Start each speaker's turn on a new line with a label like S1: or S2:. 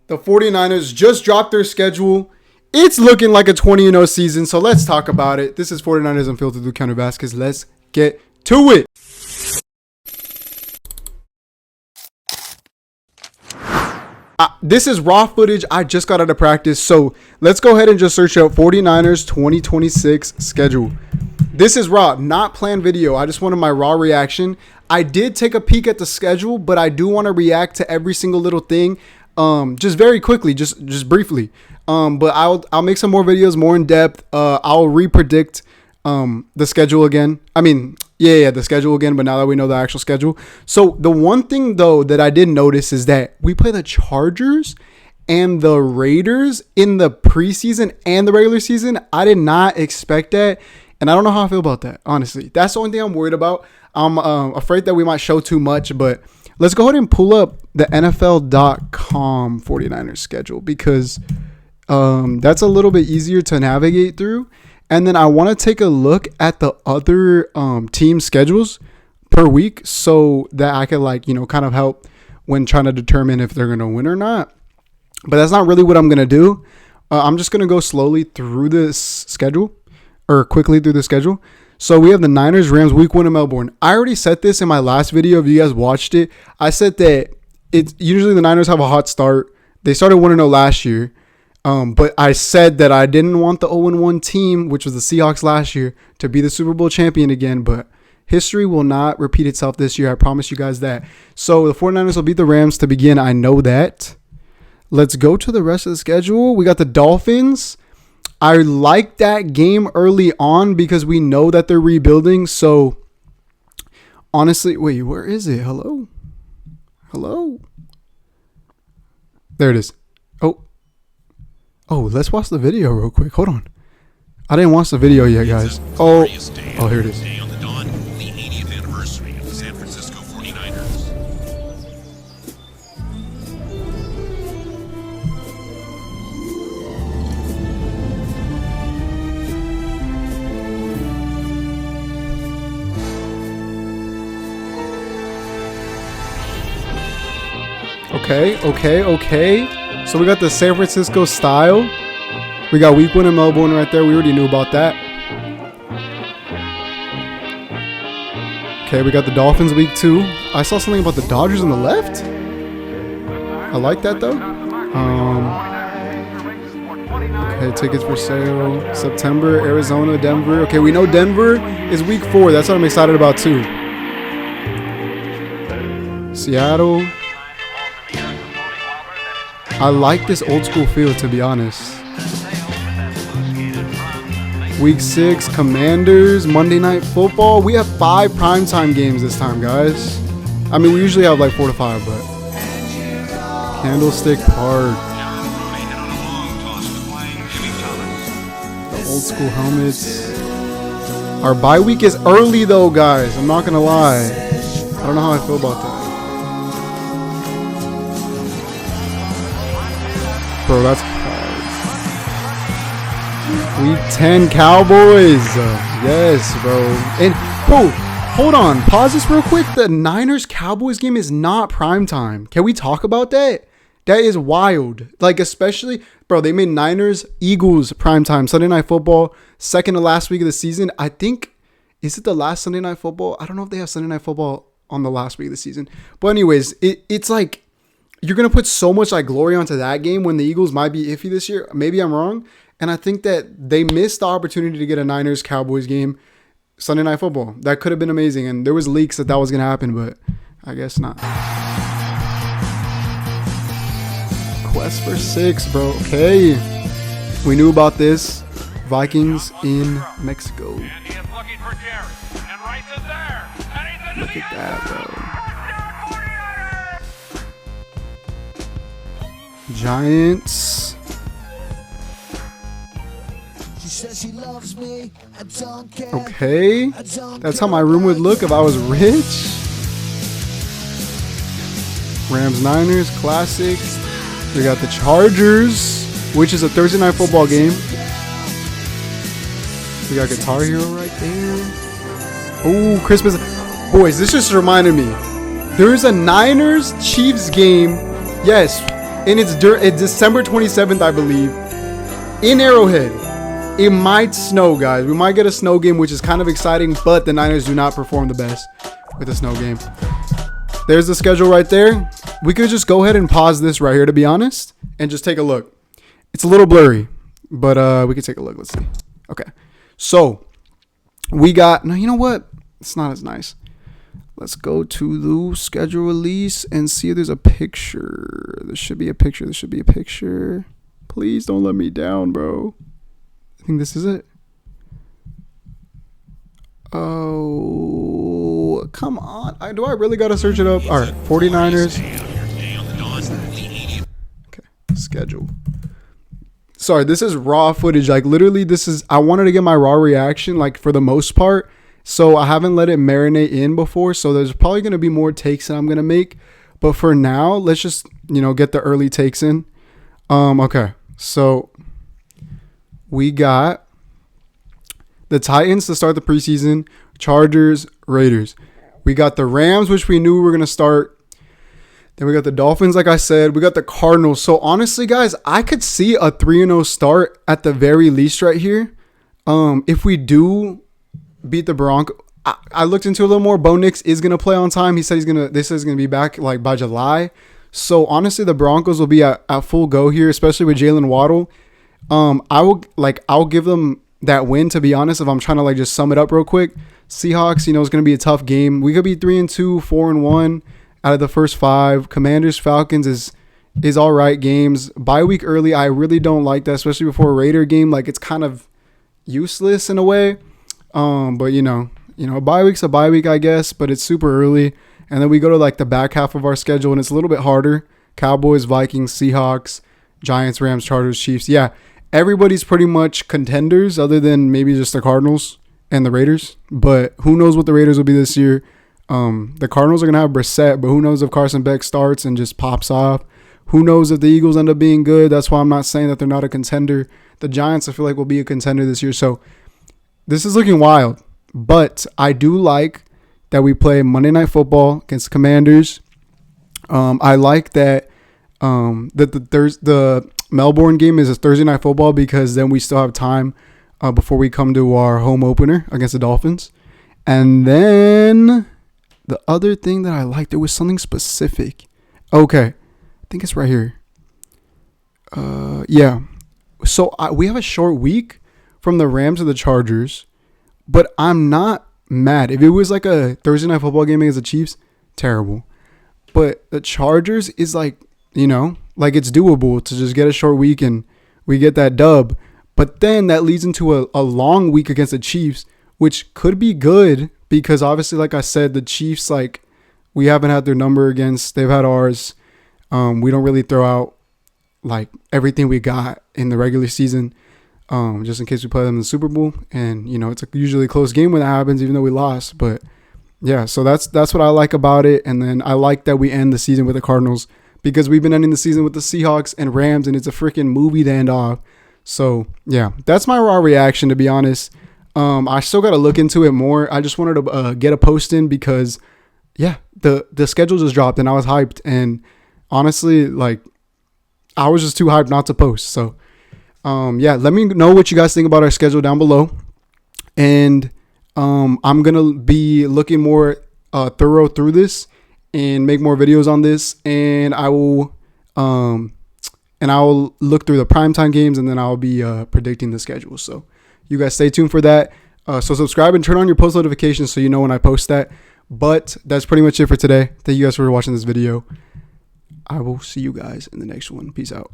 S1: The 49ers just dropped their schedule. It's looking like a 20-0 season, so let's talk about it. This is 49ers Unfiltered with Counter Vasquez. Let's get to it. This is raw footage. I just got out of practice, so let's go ahead and just search out 49ers 2026 schedule. This is raw, not planned video. I just wanted my raw reaction. I did take a peek at the schedule, but I do want to react to every single little thing. Just very quickly, just briefly. But I'll make some more videos more in depth. I'll repredict the schedule again. I mean, the schedule again, but now that we know the actual schedule. So the one thing though that I did notice is that we play the Chargers and the Raiders in the preseason and the regular season. I did not expect that, and I don't know how I feel about that, honestly. That's the only thing I'm worried about. I'm afraid that we might show too much, but let's go ahead and pull up the NFL.com 49ers schedule because that's a little bit easier to navigate through. And then I want to take a look at the other team schedules per week so that I could kind of help when trying to determine if they're going to win or not. But that's not really what I'm going to do. I'm just going to go slowly through this schedule or quickly through the schedule. So we have the Niners, Rams, week 1 in Melbourne. I already said this in my last video. If you guys watched it, I said that it's usually the Niners have a hot start. They started 1-0 last year. But I said that I didn't want the 0-1 team, which was the Seahawks last year, to be the Super Bowl champion again. But history will not repeat itself this year. I promise you guys that. So the 49ers will beat the Rams to begin. I know that. Let's go to the rest of the schedule. We got the Dolphins. I like that game early on because we know that they're rebuilding. So honestly, wait, where is it? Hello? There it is. Oh, let's watch the video real quick. Hold on. I didn't watch the video yet, guys. Oh, here it is.
S2: On the dawn, the 80th anniversary of the San Francisco 49ers.
S1: Okay. So we got the San Francisco style. We got week 1 in Melbourne right there. We already knew about that. Okay, we got the Dolphins week 2. I saw something about the Dodgers on the left. I like that though. Okay, tickets for sale. September, Arizona, Denver. Okay, we know Denver is week 4. That's what I'm excited about too. Seattle. I like this old school feel, to be honest. Week 6, Commanders, Monday Night Football. We have 5 primetime games this time, guys. I mean, we usually have like 4 to 5, but Candlestick Park. The old school helmets. Our bye week is early though, guys. I'm not gonna lie. I don't know how I feel about that. Bro, that's hard. Week 10 Cowboys. Yes, bro. And, bro, hold on. Pause this real quick. The Niners-Cowboys game is not primetime. Can we talk about that? That is wild. Like, especially, bro, they made Niners-Eagles primetime. Sunday Night Football, second to last week of the season. I think, is it the last Sunday Night Football? I don't know if they have Sunday Night Football on the last week of the season. But anyways, it's like, you're going to put so much like glory onto that game when the Eagles might be iffy this year. Maybe I'm wrong. And I think that they missed the opportunity to get a Niners-Cowboys game Sunday Night Football. That could have been amazing. And there was leaks that was going to happen, but I guess not. Quest for 6, bro. Okay. We knew about this. Vikings in Mexico. Look at that, bro. Giants. Okay. That's how my room would look if I was rich. Rams, Niners, classic. We got the Chargers, which is a Thursday Night Football game. We got Guitar Hero right there. Oh, Christmas. Boys, this just reminded me. There's a Niners Chiefs game. Yes, and it's December 27th, I believe, in Arrowhead. It might snow, guys. We might get a snow game, which is kind of exciting, but the Niners do not perform the best with a snow game. There's the schedule right there. We could just go ahead and pause this right here, to be honest, and just take a look. It's a little blurry, but we could take a look. Let's see. Okay. So we got, no, you know what? It's not as nice. Let's go to the schedule release and see if there's a picture. There should be a picture. There should be a picture. Please don't let me down, bro. I think this is it. Oh, come on. Do I really got to search it up? All right, 49ers. Okay, schedule. Sorry, this is raw footage. Like, literally, I wanted to get my raw reaction, like, for the most part. So I haven't let it marinate in before. So there's probably going to be more takes that I'm going to make. But for now, let's just, get the early takes in. Okay. So we got the Titans to start the preseason, Chargers, Raiders. We got the Rams, which we knew we were going to start. Then we got the Dolphins, like I said. We got the Cardinals. So honestly, guys, I could see a 3-0 start at the very least right here. If we do beat the Broncos, I looked into a little more. Bo Nix is gonna play on time. He said this is gonna be back like by July. So honestly, the Broncos will be at full go here, especially with Jalen Waddle. I'll give them that win, to be honest. If I'm trying to like just sum it up real quick, Seahawks, it's gonna be a tough game. We could be 3-2, 4-1 out of the first 5. Commanders, Falcons is all right games. Bye week early, I really don't like that, especially before a Raider game. Like, it's kind of useless in a way. But a bye week's a bye week, I guess, but it's super early. And then we go to like the back half of our schedule and it's a little bit harder. Cowboys, Vikings, Seahawks, Giants, Rams, Chargers, Chiefs. Yeah, everybody's pretty much contenders other than maybe just the Cardinals and the Raiders. But who knows what the Raiders will be this year. The Cardinals are going to have Brissett, but who knows if Carson Beck starts and just pops off. Who knows if the Eagles end up being good. That's why I'm not saying that they're not a contender. The Giants, I feel like, will be a contender this year. So this is looking wild, but I do like that we play Monday Night Football against the Commanders. I like that the Melbourne game is a Thursday Night Football because then we still have time before we come to our home opener against the Dolphins. And then the other thing that I liked, there was something specific. Okay, I think it's right here. Yeah. So we have a short week from the Rams to the Chargers, but I'm not mad. If it was like a Thursday Night Football game against the Chiefs, terrible. But the Chargers is like, like it's doable to just get a short week and we get that dub. But then that leads into a long week against the Chiefs, which could be good because obviously, like I said, the Chiefs, like, we haven't had their number against. They've had ours. We don't really throw out like everything we got in the regular season. Just in case we play them in the Super Bowl. And, it's usually a close game when that happens, even though we lost. But, yeah, so that's what I like about it. And then I like that we end the season with the Cardinals because we've been ending the season with the Seahawks and Rams, and it's a freaking movie to end off. So, yeah, that's my raw reaction, to be honest. I still got to look into it more. I just wanted to get a post in because, yeah, the schedule just dropped, and I was hyped. And, honestly, like, I was just too hyped not to post. So, yeah, let me know what you guys think about our schedule down below. And I'm going to be looking more thorough through this and make more videos on this. And I will look through the primetime games, and then I'll be predicting the schedule. So you guys stay tuned for that. So subscribe and turn on your post notifications so you know when I post that. But that's pretty much it for today. Thank you guys for watching this video. I will see you guys in the next one. Peace out.